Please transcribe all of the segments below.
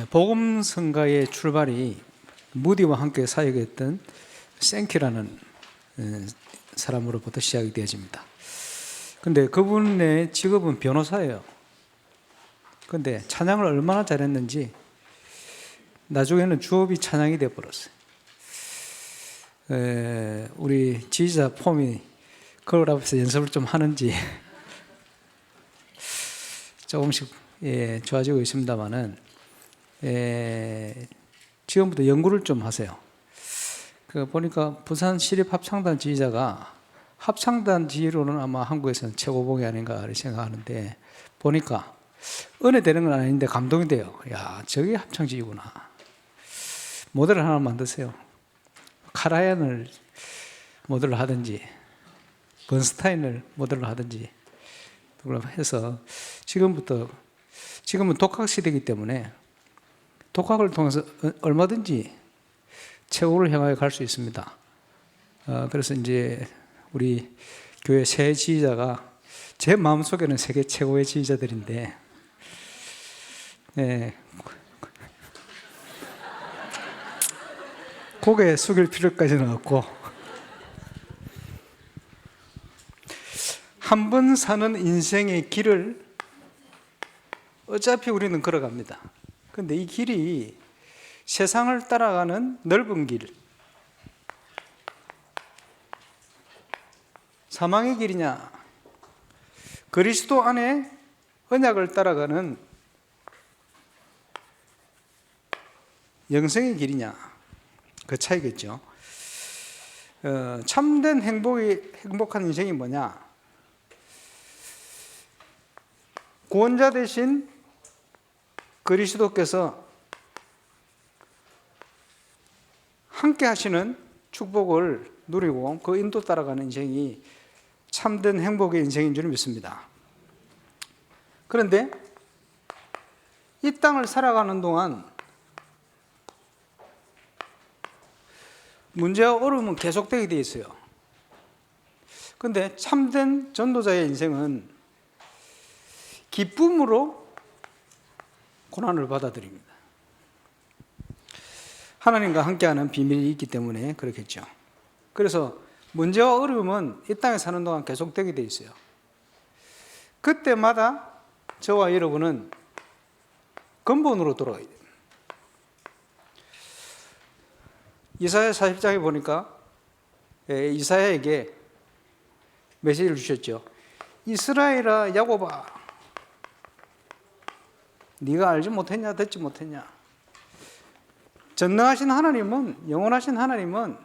복음 성가의 출발이 무디와 함께 사역했던 생키라는 사람으로부터 시작이 되어집니다. 근데 그분의 직업은 변호사예요. 근데 찬양을 얼마나 잘했는지 나중에는 주업이 찬양이 되어버렸어요. 우리 지휘자 폼이 그걸 앞에서 연습을 좀 하는지 조금씩 좋아지고 있습니다만은 지금부터 연구를 좀 하세요. 보니까 부산 시립합창단 지휘자가 합창단 지휘로는 아마 한국에서는 최고봉이 아닌가 생각하는데, 보니까 은혜 되는 건 아닌데 감동이 돼요. 야, 저게 합창 지휘구나. 모델을 하나 만드세요. 카라얀을 모델로 하든지 번스타인을 모델로 하든지 해서 지금은 독학 시대이기 때문에 독학을 통해서 얼마든지 최고를 향하여 갈 수 있습니다. 그래서 이제 우리 교회 새 지휘자가 제 마음속에는 세계 최고의 지휘자들인데, 고개 숙일 필요까지는 없고, 한 번 사는 인생의 길을 어차피 우리는 걸어갑니다. 근데 이 길이 세상을 따라가는 넓은 길, 사망의 길이냐, 그리스도 안에 언약을 따라가는 영생의 길이냐, 그 차이겠죠. 참된 행복한 인생이 뭐냐? 구원자 대신 그리스도께서 함께 하시는 축복을 누리고 그 인도 따라가는 인생이 참된 행복의 인생인 줄 믿습니다. 그런데 이 땅을 살아가는 동안 문제와 어려움은 계속되게 되어 있어요. 그런데 참된 전도자의 인생은 기쁨으로 고난을 받아들입니다. 하나님과 함께하는 비밀이 있기 때문에 그렇겠죠. 그래서 문제와 어려움은 이 땅에 사는 동안 계속되게 돼 있어요. 그때마다 저와 여러분은 근본으로 돌아가야 돼요. 이사야 40장에 보니까 이사야에게 메시지를 주셨죠. 이스라엘아, 야곱아, 네가 알지 못했냐, 듣지 못했냐. 전능하신 하나님은, 영원하신 하나님은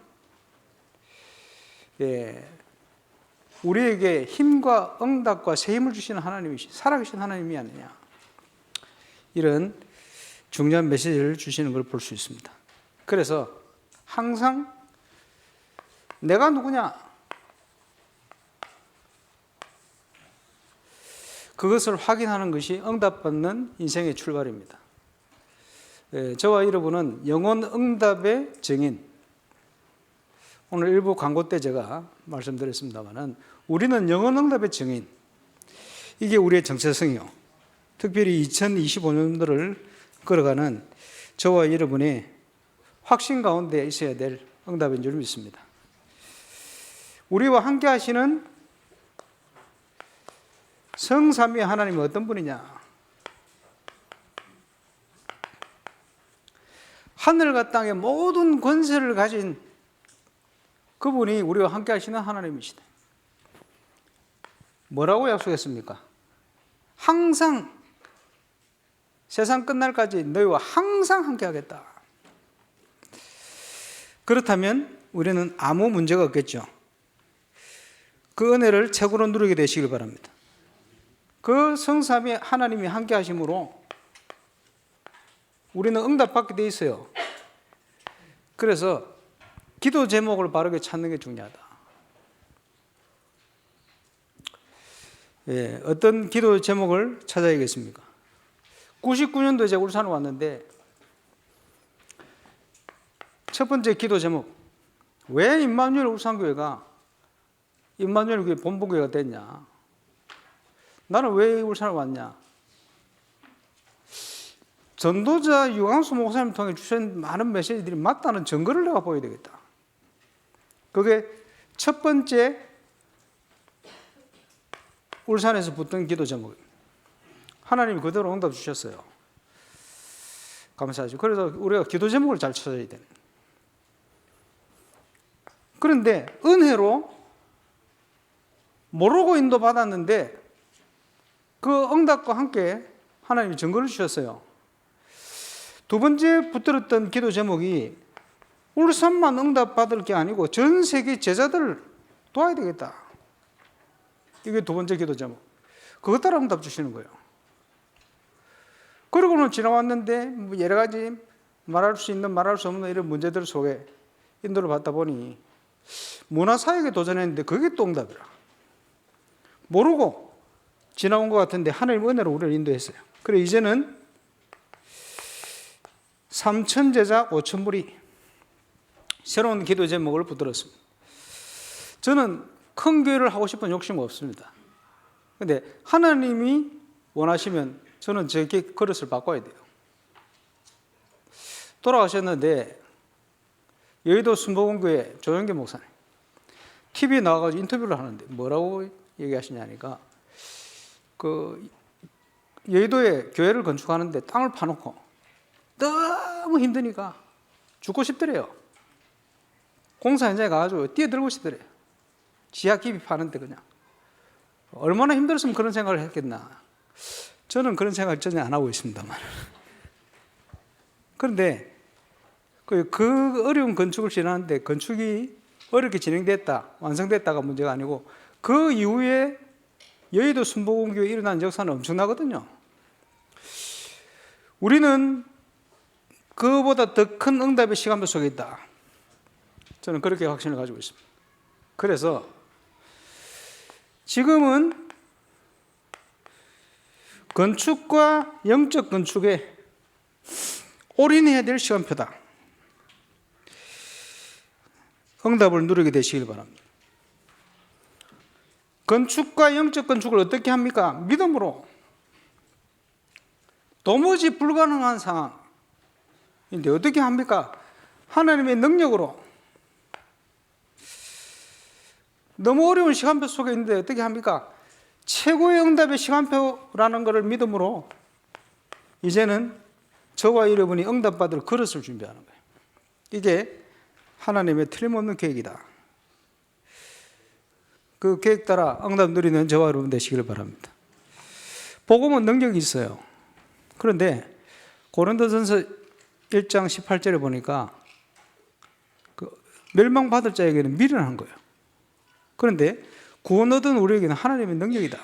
우리에게 힘과 응답과 새 힘을 주시는 하나님이시, 살아계신 하나님이 아니냐. 이런 중요한 메시지를 주시는 걸 볼 수 있습니다. 그래서 항상 내가 누구냐, 그것을 확인하는 것이 응답받는 인생의 출발입니다. 저와 여러분은 영혼 응답의 증인. 오늘 일부 광고 때 제가 말씀드렸습니다만 우리는 영혼 응답의 증인. 이게 우리의 정체성이요. 특별히 2025년도를 걸어가는 저와 여러분의 확신 가운데 있어야 될 응답인 줄 믿습니다. 우리와 함께 하시는 성삼위의 하나님은 어떤 분이냐? 하늘과 땅의 모든 권세를 가진 그분이 우리와 함께 하시는 하나님이시다. 뭐라고 약속했습니까? 항상 세상 끝날까지 너희와 항상 함께 하겠다. 그렇다면 우리는 아무 문제가 없겠죠. 그 은혜를 최고로 누리게 되시길 바랍니다. 그 성삼위 하나님이 함께 하심으로 우리는 응답받게 돼 있어요. 그래서 기도 제목을 바르게 찾는 게 중요하다. 어떤 기도 제목을 찾아야겠습니까? 99년도에 제가 울산에 왔는데 첫 번째 기도 제목, 왜 임마누엘 울산교회가 임마누엘 교회 본부교회가 됐냐? 나는 왜 울산에 왔냐? 전도자 유광수 목사님 통해 주신 많은 메시지들이 맞다는 증거를 내가 보여야 되겠다. 그게 첫 번째 울산에서 붙던 기도 제목입니다. 하나님이 그대로 응답 주셨어요. 감사하죠. 그래서 우리가 기도 제목을 잘 찾아야 되는. 그런데 은혜로 모르고 인도받았는데 그 응답과 함께 하나님이 증거를 주셨어요. 두 번째 붙들었던 기도 제목이 울산만 응답받을 게 아니고 전 세계 제자들을 도와야 되겠다. 이게 두 번째 기도 제목. 그것 따라 응답 주시는 거예요. 그러고는 지나왔는데 여러 가지 말할 수 있는 말할 수 없는 이런 문제들 속에 인도를 받다 보니 문화사역에 도전했는데 그게 또 응답이라. 모르고 지나온 것 같은데 하나님 은혜로 우리를 인도했어요. 그래 이제는 3천 제자 5천 무리 새로운 기도 제목을 붙들었습니다. 저는 큰 교회를 하고 싶은 욕심 없습니다. 그런데 하나님이 원하시면 저는 제 그릇을 바꿔야 돼요. 돌아가셨는데 여의도 순복음교회 조영계 목사님 TV에 나와가지고 인터뷰를 하는데 뭐라고 얘기하시냐니까 그 여의도에 교회를 건축하는데 땅을 파놓고 너무 힘드니까 죽고 싶더래요. 공사 현장에 가가지고 뛰어들고 싶더래요. 지하 깊이 파는데 그냥 얼마나 힘들었으면 그런 생각을 했겠나. 저는 그런 생각을 전혀 안 하고 있습니다만. 그런데 그 어려운 건축을 지나는데 건축이 어렵게 진행됐다, 완성됐다가 문제가 아니고 그 이후에 여의도 순복음교회에 일어난 역사는 엄청나거든요. 우리는 그보다 더 큰 응답의 시간표 속에 있다. 저는 그렇게 확신을 가지고 있습니다. 그래서 지금은 건축과 영적 건축에 올인해야 될 시간표다. 응답을 누리게 되시길 바랍니다. 건축과 영적 건축을 어떻게 합니까? 믿음으로. 도무지 불가능한 상황인데 어떻게 합니까? 하나님의 능력으로. 너무 어려운 시간표 속에 있는데 어떻게 합니까? 최고의 응답의 시간표라는 것을 믿음으로 이제는 저와 여러분이 응답받을 그릇을 준비하는 거예요. 이게 하나님의 틀림없는 계획이다. 그 계획 따라 응답 누리는 저와 여러분 되시기를 바랍니다. 복음은 능력이 있어요. 그런데 고린도전서 1장 18절에 보니까 그 멸망받을 자에게는 미련한 거예요. 그런데 구원 얻은 우리에게는 하나님의 능력이다.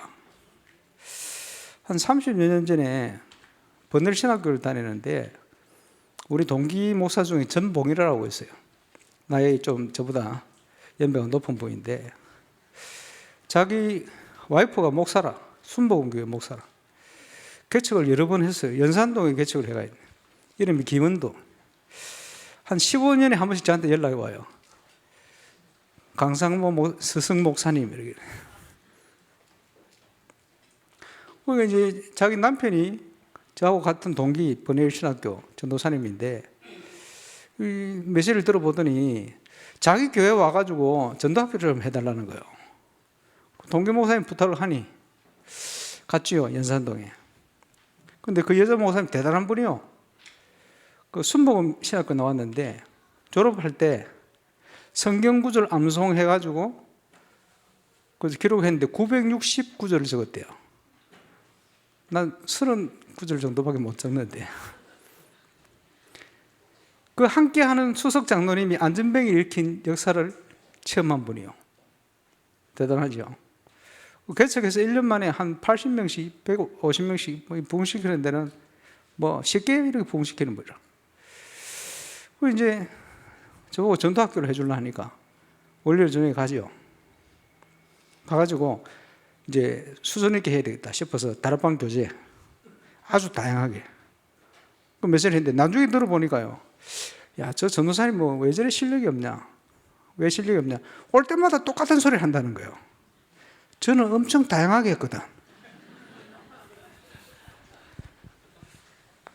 한 30여 년 전에 번넬신학교를 다니는데 우리 동기 목사 중에 전봉이라고 있어요. 나이 좀 저보다 연배가 높은 분인데 자기 와이프가 목사라, 순복음교회 목사라. 개척을 여러 번 했어요. 연산동에 개척을 해가 있네. 이름이 김은도. 한 15년에 한 번씩 저한테 연락이 와요. 강상모 스승 목사님 이렇게. 그러니까 이제 자기 남편이 저하고 같은 동기 번외일신학교 전도사님인데 이 메시지를 들어보더니 자기 교회 와가지고 전도학교를 좀 해달라는 거예요. 동기 목사님 부탁을 하니 갔지요, 연산동에. 근데 그 여자 목사님 대단한 분이요. 그 순복음 신학교 나왔는데 졸업할 때 성경 구절 암송해가지고 그래서 기록했는데 969절을 적었대요. 난 30구절 정도밖에 못 적는데. 그 함께하는 수석 장로님이 안전병이 일으킨 역사를 체험한 분이요. 대단하죠. 개척해서 1년 만에 한 80명씩, 150명씩 부흥시키는 데는 뭐 쉽게 이렇게 부흥시키는 거죠. 그 이제 저보고 전도학교를 해주려 하니까 월요일 저녁에 가지요. 가가지고 이제 수준 있게 해야 되겠다 싶어서 다락방 교재 아주 다양하게 그 메시지를 했는데 나중에 들어보니까요. 야, 저 전도사님 뭐 왜 저래 실력이 없냐? 왜 실력이 없냐? 올 때마다 똑같은 소리를 한다는 거예요. 저는 엄청 다양하게 했거든.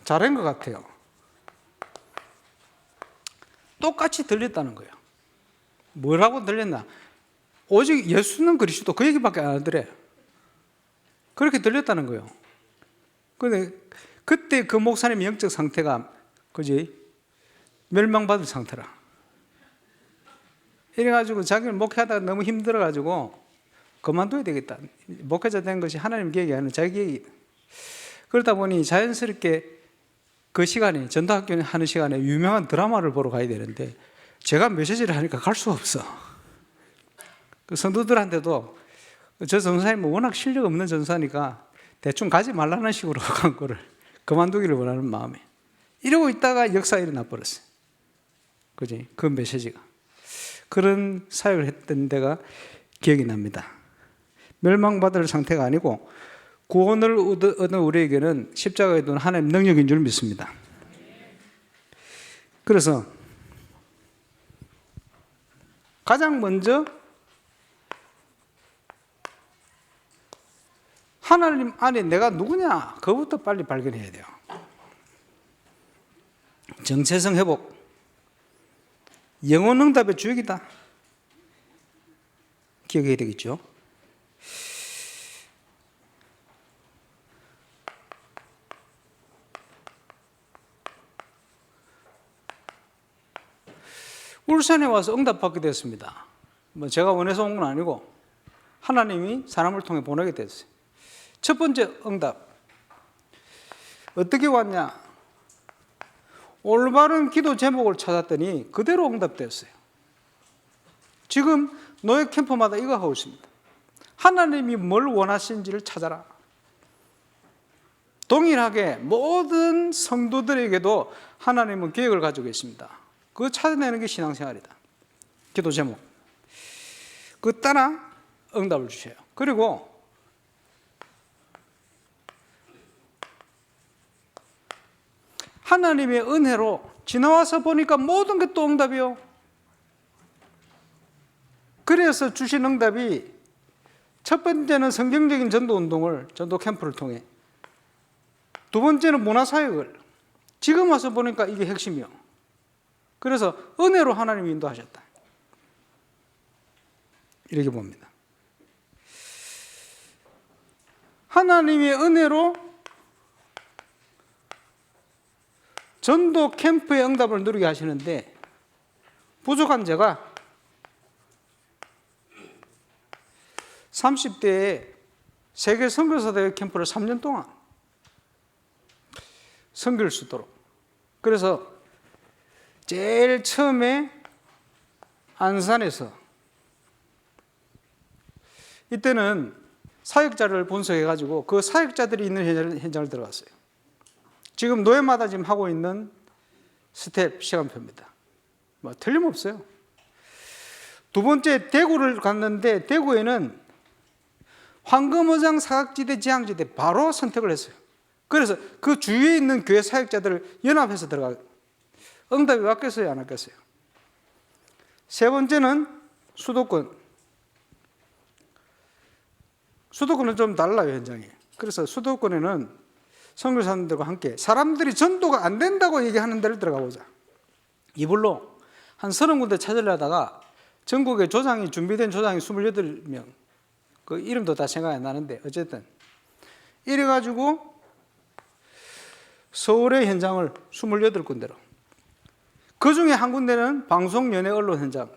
잘한 것 같아요. 똑같이 들렸다는 거예요. 뭐라고 들렸나? 오직 예수는 그리스도 그 얘기밖에 안 하더래. 그렇게 들렸다는 거예요. 근데 그때 그 목사님 영적 상태가 그지 멸망받을 상태라. 이래가지고 자기는 목회하다가 너무 힘들어가지고 그만둬야 되겠다. 목회자 된 것이 하나님 계획이 아니라 자기 계획이. 그러다 보니 자연스럽게 그 시간에 전도학교 하는 시간에 유명한 드라마를 보러 가야 되는데 제가 메시지를 하니까 갈 수가 없어. 그 성도들한테도 저 전사님은 워낙 실력 없는 전사니까 대충 가지 말라는 식으로 간 거를 그만두기를 원하는 마음에 이러고 있다가 역사가 일어나 버렸어요. 그지? 그 메시지가. 그런 사역을 했던 데가 기억이 납니다. 멸망받을 상태가 아니고 구원을 얻은 우리에게는 십자가에 두는 하나님 능력인 줄 믿습니다. 그래서 가장 먼저 하나님 안에 내가 누구냐 그것부터 빨리 발견해야 돼요. 정체성 회복, 영혼 응답의 주역이다. 기억해야 되겠죠. 울산에 와서 응답받게 됐습니다. 뭐 제가 원해서 온 건 아니고 하나님이 사람을 통해 보내게 됐어요. 첫 번째 응답. 어떻게 왔냐? 올바른 기도 제목을 찾았더니 그대로 응답됐어요. 지금 노예 캠프마다 이거 하고 있습니다. 하나님이 뭘 원하시는지를 찾아라. 동일하게 모든 성도들에게도 하나님은 계획을 가지고 있습니다. 그거 찾아내는 게 신앙생활이다. 기도 제목. 그거 따라 응답을 주셔요. 그리고 하나님의 은혜로 지나와서 보니까 모든 게 또 응답이요. 그래서 주신 응답이 첫 번째는 성경적인 전도운동을 전도 캠프를 통해, 두 번째는 문화사역을, 지금 와서 보니까 이게 핵심이요. 그래서 은혜로 하나님이 인도하셨다. 이렇게 봅니다. 하나님의 은혜로 전도 캠프의 응답을 누리게 하시는데 부족한 제가 30대에 세계 선교사대회 캠프를 3년 동안 선교를 쓰도록. 그래서 제일 처음에 안산에서 이때는 사역자를 분석해가지고 그 사역자들이 있는 현장을 들어갔어요. 지금 노예마다 지금 하고 있는 스텝 시간표입니다. 뭐 틀림없어요. 두 번째 대구를 갔는데 대구에는 황금어장 사각지대 지향지대 바로 선택을 했어요. 그래서 그 주위에 있는 교회 사역자들을 연합해서 들어가. 응답이 왔겠어요, 안 왔겠어요? 세 번째는 수도권. 수도권은 좀 달라요, 현장이. 그래서 수도권에는 선교사님들과 함께 사람들이 전도가 안 된다고 얘기하는 데를 들어가 보자. 이불로 한 30군데 찾으려다가 전국에 조장이 준비된 조장이 28명. 그 이름도 다 생각이 안 나는데 어쨌든 이래가지고 서울의 현장을 28군데로, 그 중에 한 군데는 방송, 연예, 언론 현장,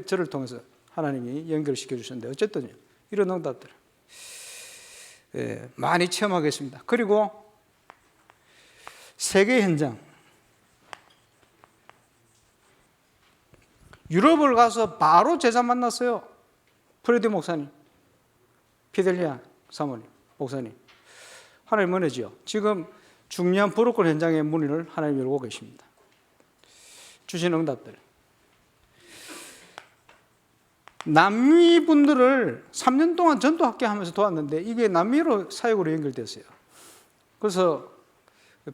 저를 통해서 하나님이 연결시켜 주셨는데 어쨌든요, 이런 응답들 많이 체험하겠습니다. 그리고 세계 현장, 유럽을 가서 바로 제자 만났어요. 프레디 목사님, 피델리아 사모님, 목사님. 하나님 은혜지요. 지금 중요한 브로콜 현장의 문을 하나님 열고 계십니다. 주신 응답들. 남미 분들을 3년 동안 전도학교 하면서 도왔는데 이게 남미로 사역으로 연결됐어요. 그래서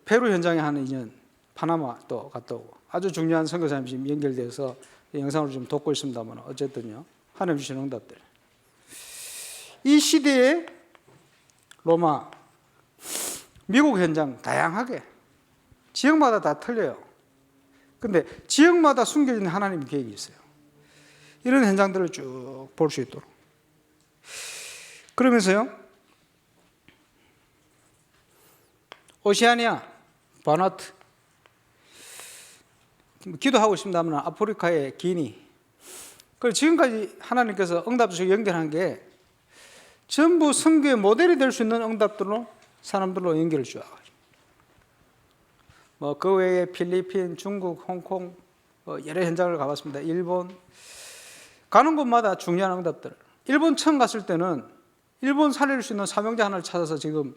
페루 현장에 한 2년, 파나마 또 갔다 오고 아주 중요한 선교사님 지금 연결돼서 영상으로 좀 돕고 있습니다만 어쨌든요, 하나님 주신 응답들. 이 시대에 로마, 미국 현장 다양하게 지역마다 다 틀려요. 근데 지역마다 숨겨진 하나님의 계획이 있어요. 이런 현장들을 쭉 볼 수 있도록. 그러면서요, 오시아니아, 바누아투, 기도하고 있습니다만 아프리카의 기니, 그리고 지금까지 하나님께서 응답 주시고 연결한 게 전부 선교의 모델이 될 수 있는 응답들로 사람들로 연결을 쫙. 그 외에 필리핀, 중국, 홍콩 여러 현장을 가봤습니다. 일본. 가는 곳마다 중요한 응답들. 일본 처음 갔을 때는 일본 살릴 수 있는 사명자 하나를 찾아서 지금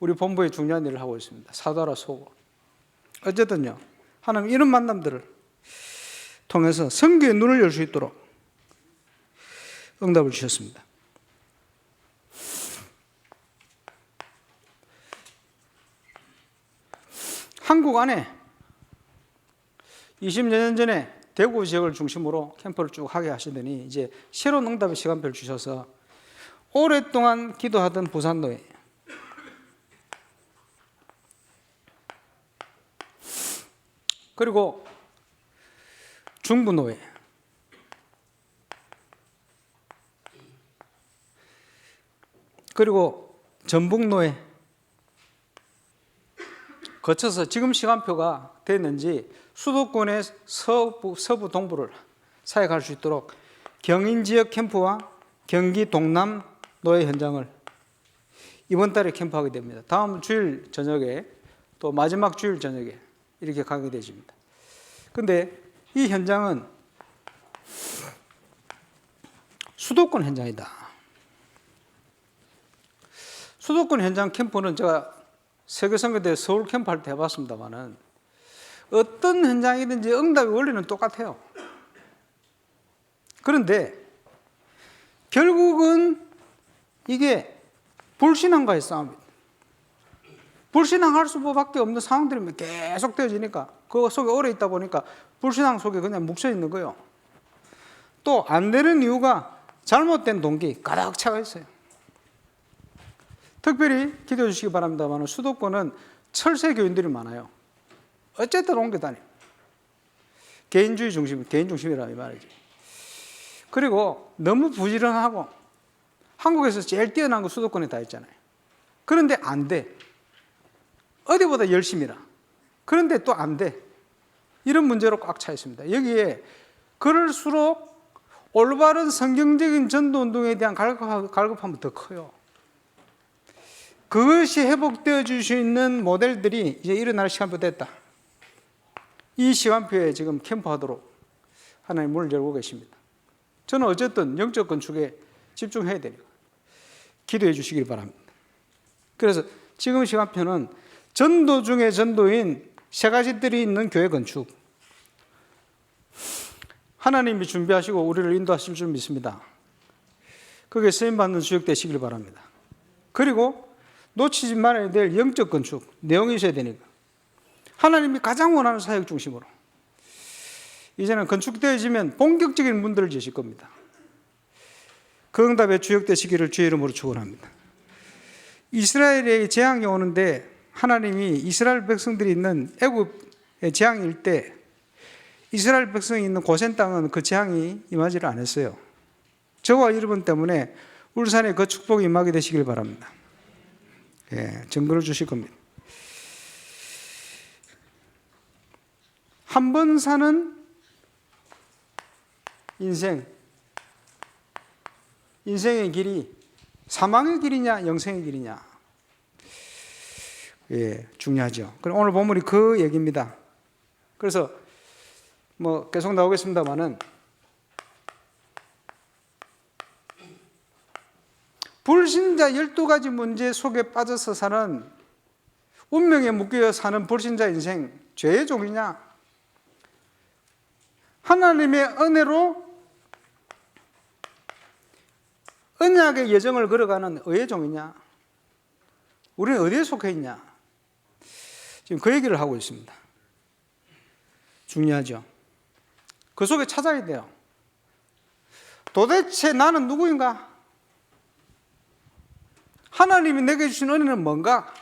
우리 본부에 중요한 일을 하고 있습니다. 사도하라 소고. 어쨌든요, 하나님 이런 만남들을 통해서 선교의 눈을 열 수 있도록 응답을 주셨습니다. 한국 안에 20여 년 전에 대구 지역을 중심으로 캠프를 쭉 하게 하시더니 이제 새로운 응답의 시간표를 주셔서 오랫동안 기도하던 부산노예, 그리고 중부노예, 그리고 전북노예 거쳐서 지금 시간표가 됐는지 수도권의 서부 동부를 사역할 수 있도록 경인 지역 캠프와 경기 동남 노예 현장을 이번 달에 캠프하게 됩니다. 다음 주일 저녁에 또 마지막 주일 저녁에 이렇게 가게 되십니다. 근데 이 현장은 수도권 현장이다. 수도권 현장 캠프는 제가 세계선교대 서울 캠프 할 때 해봤습니다만은 어떤 현장이든지 응답의 원리는 똑같아요. 그런데 결국은 이게 불신앙과의 싸움입니다. 불신앙할 수밖에 없는 상황들이 계속 되어지니까 그 속에 오래 있다 보니까 불신앙 속에 그냥 묵혀 있는 거예요. 또 안 되는 이유가 잘못된 동기 가득 차가 있어요. 특별히 기도해 주시기 바랍니다만 수도권은 철새 교인들이 많아요. 어쨌든 옮겨 다녀요. 개인주의 중심, 개인 중심이라 이 말이지. 그리고 너무 부지런하고 한국에서 제일 뛰어난 거 수도권에 다 있잖아요. 그런데 안 돼. 어디보다 열심히라. 그런데 또 안 돼. 이런 문제로 꽉 차 있습니다. 여기에 그럴수록 올바른 성경적인 전도운동에 대한 갈급함은 더 커요. 그것이 회복되어 줄 수 있는 모델들이 이제 일어날 시간표 됐다. 이 시간표에 지금 캠프하도록 하나님 문을 열고 계십니다. 저는 어쨌든 영적 건축에 집중해야 되니까 기도해 주시길 바랍니다. 그래서 지금 시간표는 전도 중에 전도인 세 가지들이 있는 교회 건축. 하나님이 준비하시고 우리를 인도하실 줄 믿습니다. 그게 쓰임받는 주역 되시길 바랍니다. 그리고 놓치지 말아야 될 영적 건축, 내용이 있어야 되니까. 하나님이 가장 원하는 사역 중심으로. 이제는 건축되어지면 본격적인 문들을 주실 겁니다. 그 응답에 주역 되시기를 주의 이름으로 축원합니다. 이스라엘에 재앙이 오는데 하나님이 이스라엘 백성들이 있는 애굽의 재앙일 때 이스라엘 백성이 있는 고센 땅은 그 재앙이 임하지를 않았어요. 저와 여러분 때문에 울산에 그 축복이 임하게 되시길 바랍니다. 증거를 주실 겁니다. 한 번 사는 인생의 길이 사망의 길이냐 영생의 길이냐 중요하죠. 그럼 오늘 본문이 그 얘기입니다. 그래서 계속 나오겠습니다만은 불신자 12가지 문제 속에 빠져서 사는 운명에 묶여 사는 불신자 인생 죄의 종이냐 하나님의 은혜로 언약의 예정을 걸어가는 의의 종이냐 우리는 어디에 속해 있냐 지금 그 얘기를 하고 있습니다. 중요하죠. 그 속에 찾아야 돼요. 도대체 나는 누구인가? 하나님이 내게 주신 은혜는 뭔가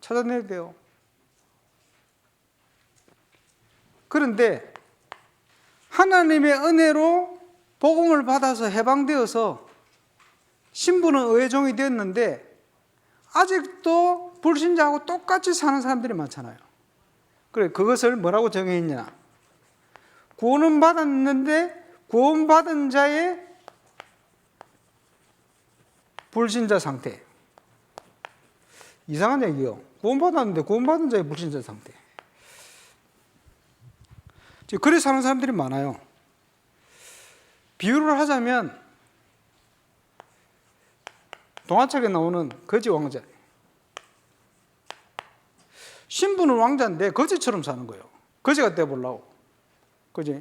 찾아내야 돼요. 그런데 하나님의 은혜로 복음을 받아서 해방되어서 신부는 의종이 되었는데 아직도 불신자하고 똑같이 사는 사람들이 많잖아요. 그래, 그것을 뭐라고 정의했냐? 구원은 받았는데 구원받은 자의 불신자 상태. 이상한 얘기요. 구원받았는데 구원받은 자의 불신자 상태. 그래서 사는 사람들이 많아요. 비유를 하자면 동화책에 나오는 거지 왕자. 신부는 왕자인데 거지처럼 사는 거예요. 거지가 돼보려고. 그지?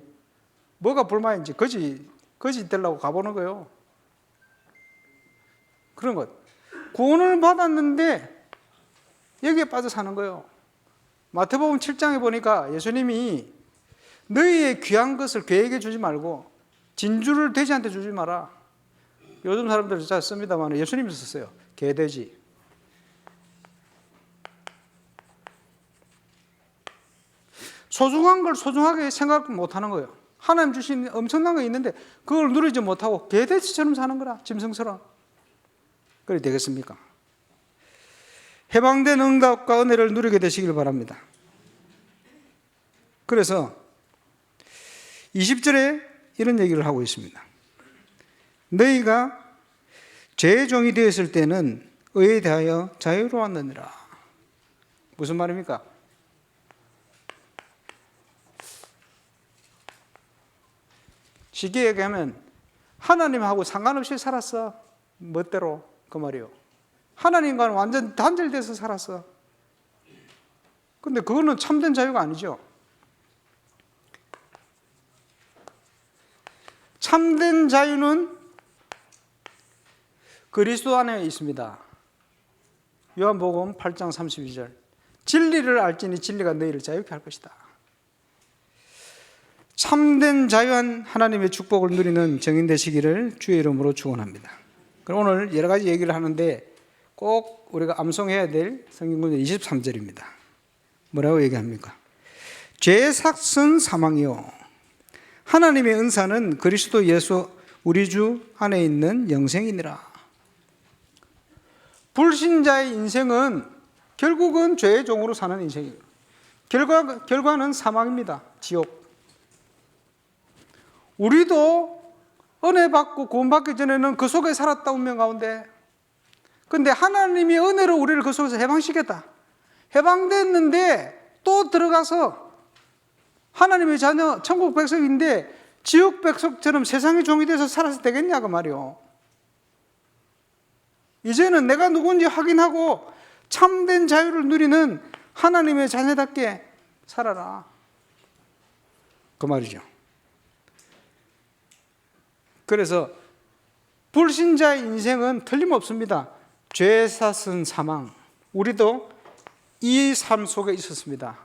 뭐가 불만인지 거지 되려고 가보는 거예요. 그런 것. 구원을 받았는데 여기에 빠져 사는 거예요. 마태복음 7장에 보니까 예수님이 너희의 귀한 것을 괴에게 주지 말고 진주를 돼지한테 주지 마라. 요즘 사람들 잘 씁니다만 예수님이 썼어요. 개, 돼지. 소중한 걸 소중하게 생각 못하는 거예요. 하나님 주신 엄청난 거 있는데 그걸 누리지 못하고 개, 돼지처럼 사는 거라. 짐승처럼. 그래 되겠습니까? 해방된 응답과 은혜를 누리게 되시길 바랍니다. 그래서 20절에 이런 얘기를 하고 있습니다. 너희가 죄의 종이 되었을 때는 의에 대하여 자유로웠느니라. 무슨 말입니까? 쉽게 얘기하면 하나님하고 상관없이 살았어. 멋대로. 그 말이요. 하나님과는 완전 단절돼서 살았어. 근데 그거는 참된 자유가 아니죠. 참된 자유는 그리스도 안에 있습니다. 요한복음 8장 32절. 진리를 알지니 진리가 너희를 자유케 할 것이다. 참된 자유한 하나님의 축복을 누리는 증인 되시기를 주의 이름으로 축원합니다. 그럼 오늘 여러 가지 얘기를 하는데 꼭 우리가 암송해야 될 성경 구절 23절입니다. 뭐라고 얘기합니까? 죄의 삭은 사망이요 하나님의 은사는 그리스도 예수 우리 주 안에 있는 영생이니라. 불신자의 인생은 결국은 죄의 종으로 사는 인생이에요. 결과는 사망입니다. 지옥. 우리도 은혜 받고 구원받기 전에는 그 속에 살았다 운명 가운데. 근데 하나님이 은혜로 우리를 그 속에서 해방시켰다. 해방됐는데 또 들어가서 하나님의 자녀 천국 백성인데 지옥 백성처럼 세상의 종이 돼서 살아서 되겠냐 그 말이요. 이제는 내가 누군지 확인하고 참된 자유를 누리는 하나님의 자녀답게 살아라 그 말이죠. 그래서 불신자의 인생은 틀림없습니다. 죄 샀은 사망. 우리도 이 삶 속에 있었습니다.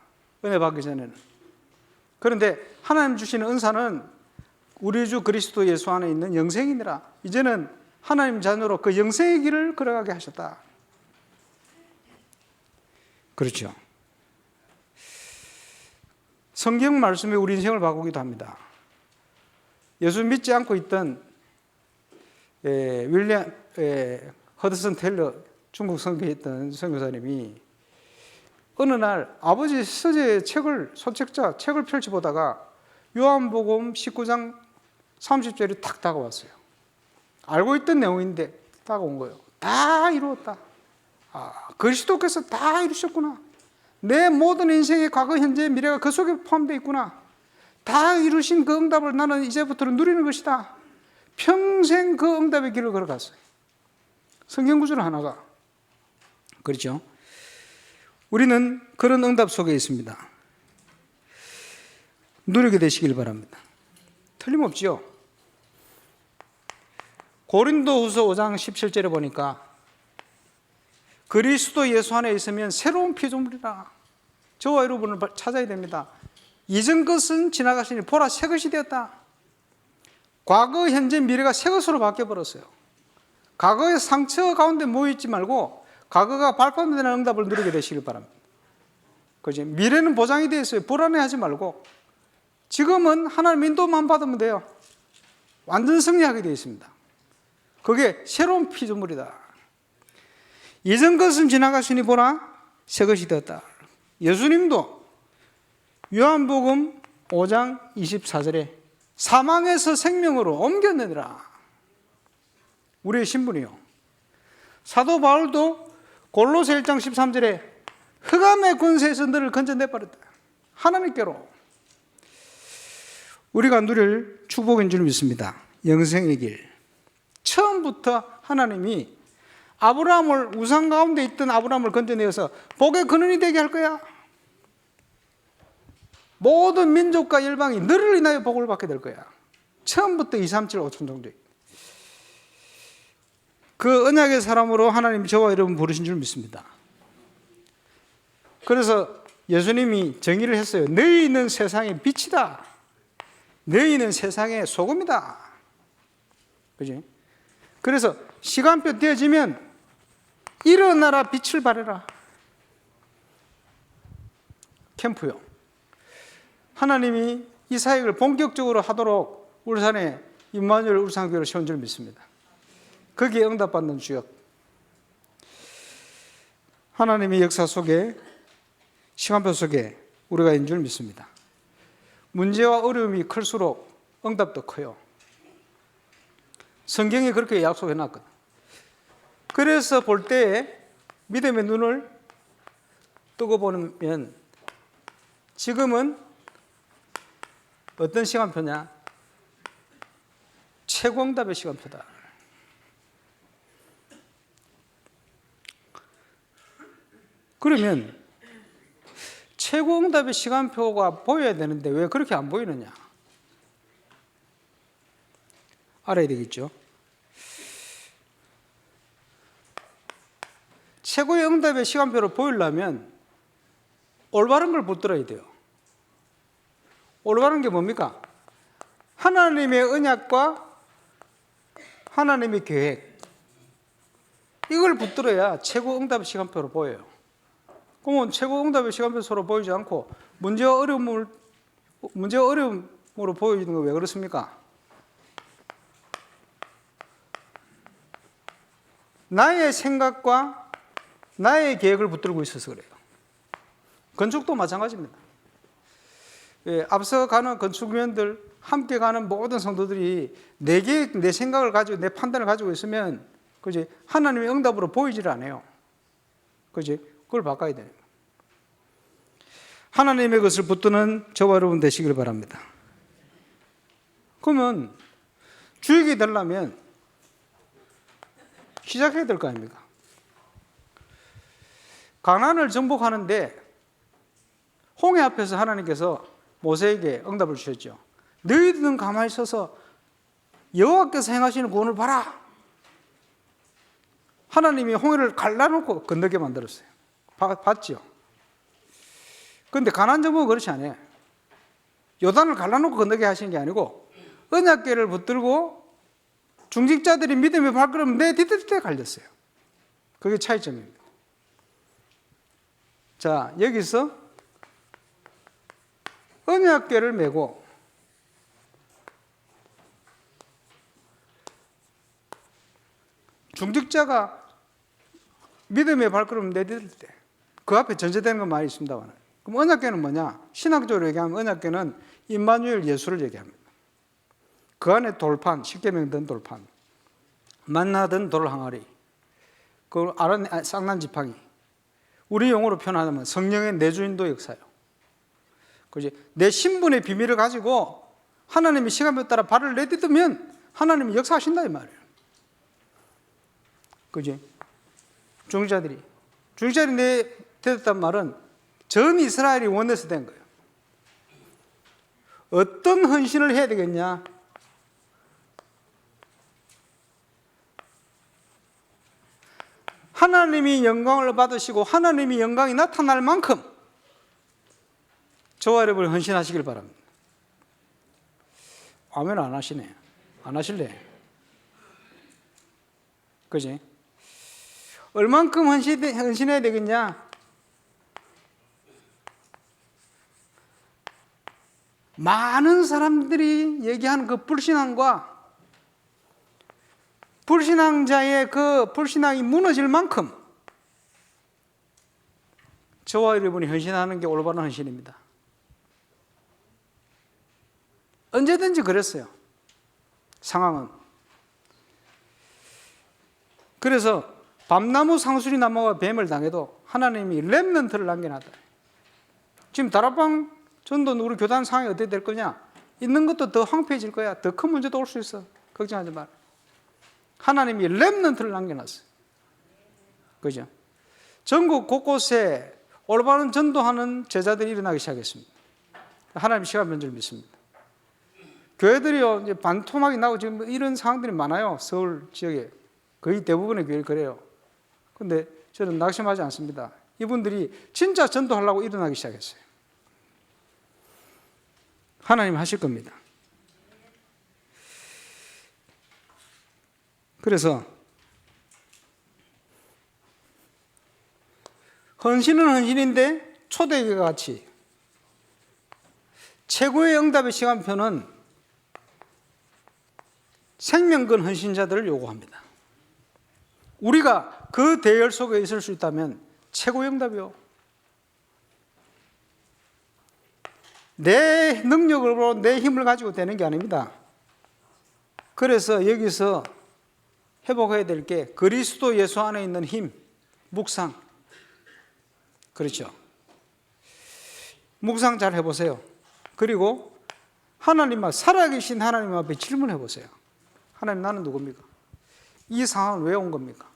은혜 받기 전에는. 그런데 하나님 주시는 은사는 우리 주 그리스도 예수 안에 있는 영생이니라. 이제는 하나님 자녀로 그 영생의 길을 걸어가게 하셨다. 그렇죠. 성경 말씀이 우리 인생을 바꾸기도 합니다. 예수 믿지 않고 있던 윌리엄 허드슨 테일러 중국 선교에 있던 선교사님이 어느 날 아버지 서재의 소책자 책을 펼쳐보다가 요한복음 19장 30절이 탁 다가왔어요. 알고 있던 내용인데 다가온 거예요. 다 이루었다. 그리스도께서 다 이루셨구나. 내 모든 인생의 과거, 현재, 미래가 그 속에 포함되어 있구나. 다 이루신 그 응답을 나는 이제부터는 누리는 것이다. 평생 그 응답의 길을 걸어갔어요. 성경 구절 하나가. 그렇죠? 우리는 그런 응답 속에 있습니다. 누리게 되시길 바랍니다. 틀림없지요. 고린도후서 5장 17절에 보니까 그리스도 예수 안에 있으면 새로운 피조물이라. 저와 여러분을 찾아야 됩니다. 이전 것은 지나가시니 보라 새 것이 되었다. 과거, 현재, 미래가 새 것으로 바뀌어버렸어요. 과거의 상처 가운데 모여있지 말고 과거가 발판되는 응답을 누리게 되시길 바랍니다. 그지? 미래는 보장이 되어 있어요. 불안해하지 말고 지금은 하나님 인도만 받으면 돼요. 완전 승리하게 되어 있습니다. 그게 새로운 피조물이다. 예전 것은 지나갔으니 보라 새 것이 되었다. 예수님도 요한복음 5장 24절에 사망에서 생명으로 옮겼느니라. 우리의 신분이요. 사도 바울도 골로새 1장 13절에 흑암의 권세에서 너를 건져내버렸다. 하나님께로. 우리가 누릴 축복인 줄 믿습니다. 영생의 길. 처음부터 하나님이 아브라함을, 우상 가운데 있던 아브라함을 건져내어서 복의 근원이 되게 할 거야. 모든 민족과 열방이 너를 인하여 복을 받게 될 거야. 처음부터 2, 3, 7, 5천 정도. 그 언약의 사람으로 하나님이 저와 여러분 부르신 줄 믿습니다. 그래서 예수님이 정의를 했어요. 너희는 세상의 빛이다. 너희는 세상의 소금이다. 그지? 그래서 시간표 되어지면 일어나라 빛을 발해라. 캠프요. 하나님이 이 사역을 본격적으로 하도록 울산에 임마누엘 울산교회를 세운 줄 믿습니다. 거기에 응답받는 주역. 하나님의 역사 속에, 시간표 속에 우리가 있는 줄 믿습니다. 문제와 어려움이 클수록 응답도 커요. 성경이 그렇게 약속해 놨거든. 그래서 볼 때에 믿음의 눈을 뜨고 보면 지금은 어떤 시간표냐? 최고 응답의 시간표다. 그러면 최고 응답의 시간표가 보여야 되는데 왜 그렇게 안 보이느냐? 알아야 되겠죠? 최고의 응답의 시간표를 보이려면 올바른 걸 붙들어야 돼요. 올바른 게 뭡니까? 하나님의 언약과 하나님의 계획. 이걸 붙들어야 최고 응답의 시간표로 보여요. 그러면 최고 응답의 시간표로 보이지 않고 문제와 어려움으로 보여지는 거 왜 그렇습니까? 나의 생각과 나의 계획을 붙들고 있어서 그래요. 건축도 마찬가지입니다. 앞서 가는 건축위원들, 함께 가는 모든 성도들이 내 계획, 내 생각을 가지고 내 판단을 가지고 있으면 그지 하나님의 응답으로 보이질 않아요. 그지 그걸 바꿔야 돼요. 하나님의 것을 붙드는 저와 여러분 되시길 바랍니다. 그러면 주역이 되려면 시작해야 될 거 아닙니까? 가나안을 정복하는데 홍해 앞에서 하나님께서 모세에게 응답을 주셨죠. 너희들은 가만히 있어서 여호와께서 행하시는 구원을 봐라. 하나님이 홍해를 갈라놓고 건너게 만들었어요. 봤죠? 그런데 가나안 정복은 그렇지 않아요. 요단을 갈라놓고 건너게 하시는 게 아니고 언약궤를 붙들고 중직자들이 믿음의 발걸음 내디딜 때 갈렸어요. 그게 차이점입니다. 자, 여기서 언약궤를 메고 중직자가 믿음의 발걸음 내디딜 때 그 앞에 전제되는 건 많이 있습니다만, 그럼 언약궤는 뭐냐? 신학적으로 얘기하면 언약궤는 임마누엘 예수를 얘기합니다. 그 안에 돌판, 십계명 든 돌판, 만나던 돌 항아리, 그 아론 쌍난 지팡이, 우리 용어로 표현하면 성령의 내주인도 역사요. 그지? 내 신분의 비밀을 가지고 하나님이 시간표에 따라 발을 내딛으면 하나님이 역사하신다 이 말이에요. 그지? 중직자들이 내딛었단 말은 전 이스라엘이 원해서 된 거예요. 어떤 헌신을 해야 되겠냐? 하나님이 영광을 받으시고 하나님이 영광이 나타날 만큼 저와 여러분 헌신하시길 바랍니다. 아멘 안 하시네. 안 하실래? 그지? 얼만큼 헌신해야 되겠냐? 많은 사람들이 얘기하는 그 불신앙과 불신앙자의 그 불신앙이 무너질 만큼 저와 여러분이 헌신하는 게 올바른 헌신입니다. 언제든지 그랬어요. 상황은. 그래서 밤나무 상수리 나무와 뱀을 당해도 하나님이 렘넌트를 남겨놨다. 지금 다락방 전도 우리 교단 상황이 어떻게 될 거냐? 있는 것도 더 황폐해질 거야. 더 큰 문제도 올 수 있어. 걱정하지 마라. 하나님이 렘넌트를 남겨놨어요. 그죠? 전국 곳곳에 올바른 전도하는 제자들이 일어나기 시작했습니다. 하나님 시간 변줄 믿습니다. 교회들이요, 이제 반토막이 나고 지금 이런 상황들이 많아요. 서울 지역에. 거의 대부분의 교회를 그래요. 근데 저는 낙심하지 않습니다. 이분들이 진짜 전도하려고 일어나기 시작했어요. 하나님 하실 겁니다. 그래서 헌신은 헌신인데 초대교회 같이 최고의 응답의 시간표는 생명근 헌신자들을 요구합니다. 우리가 그 대열 속에 있을 수 있다면 최고의 응답이요. 내 능력으로 내 힘을 가지고 되는 게 아닙니다. 그래서 여기서 회복해야 될 게 그리스도 예수 안에 있는 힘, 묵상. 그렇죠. 묵상 잘 해보세요. 그리고 하나님, 살아계신 하나님 앞에 질문해 보세요. 하나님, 나는 누굽니까? 이 상황은 왜 온 겁니까?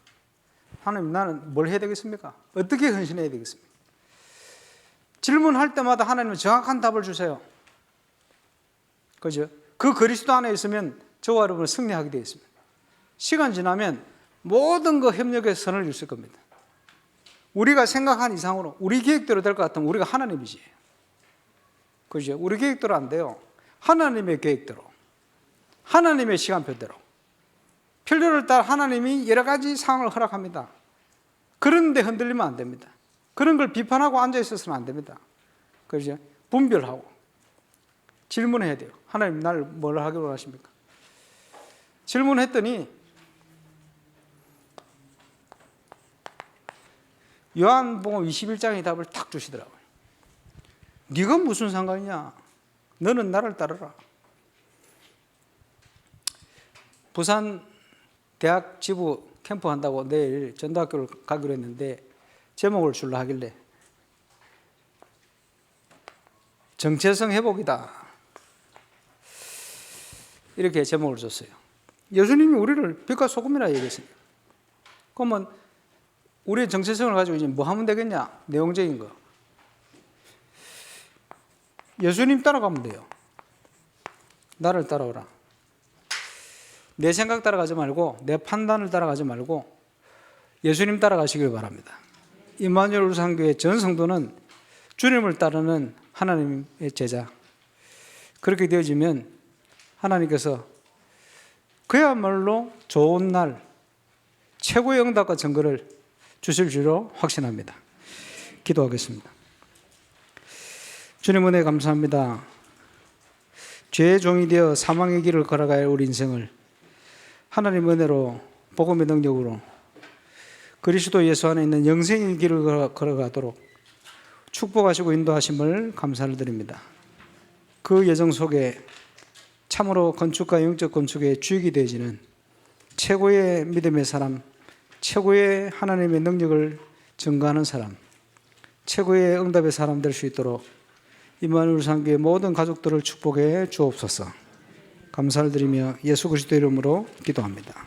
하나님, 나는 뭘 해야 되겠습니까? 어떻게 헌신해야 되겠습니까? 질문할 때마다 하나님은 정확한 답을 주세요. 그죠? 그 그리스도 안에 있으면 저와 여러분은 승리하게 되어 있습니다. 시간 지나면 모든 그 협력의 선을 주실 겁니다. 우리가 생각한 이상으로 우리 계획대로 될 것 같으면 우리가 하나님이지. 그죠? 우리 계획대로 안 돼요. 하나님의 계획대로, 하나님의 시간표대로, 필요를 따라 하나님이 여러 가지 상황을 허락합니다. 그런데 흔들리면 안 됩니다. 그런 걸 비판하고 앉아 있어서는 안 됩니다. 그죠? 분별하고 질문해야 돼요. 하나님, 나를 뭘 하기로 하십니까? 질문했더니 요한복음 21장의 답을 탁 주시더라고요. 네가 무슨 상관이냐? 너는 나를 따르라. 부산 대학 지부 캠프 한다고 내일 전도학교를 가기로 했는데 제목을 줄라 하길래 정체성 회복이다, 이렇게 제목을 줬어요. 예수님이 우리를 빛과 소금이라 얘기했습니다. 그러면 우리의 정체성을 가지고 이제 뭐 하면 되겠냐? 내용적인 거. 예수님 따라가면 돼요. 나를 따라오라. 내 생각 따라가지 말고 내 판단을 따라가지 말고 예수님 따라가시길 바랍니다. 임마누엘 울산교회 전 성도는 주님을 따르는 하나님의 제자. 그렇게 되어지면 하나님께서 그야말로 좋은 날 최고의 응답과 증거를 주실 줄로 확신합니다. 기도하겠습니다. 주님 은혜 감사합니다. 죄의 종이 되어 사망의 길을 걸어갈 우리 인생을 하나님 은혜로 복음의 능력으로 그리스도 예수 안에 있는 영생의 길을 걸어가도록 축복하시고 인도하심을 감사를 드립니다. 그 여정 속에 참으로 건축과 영적 건축의 주역이 되어지는 최고의 믿음의 사람, 최고의 하나님의 능력을 증거하는 사람, 최고의 응답의 사람 될 수 있도록 임마누엘 울산교회 모든 가족들을 축복해 주옵소서. 감사를 드리며 예수 그리스도 이름으로 기도합니다.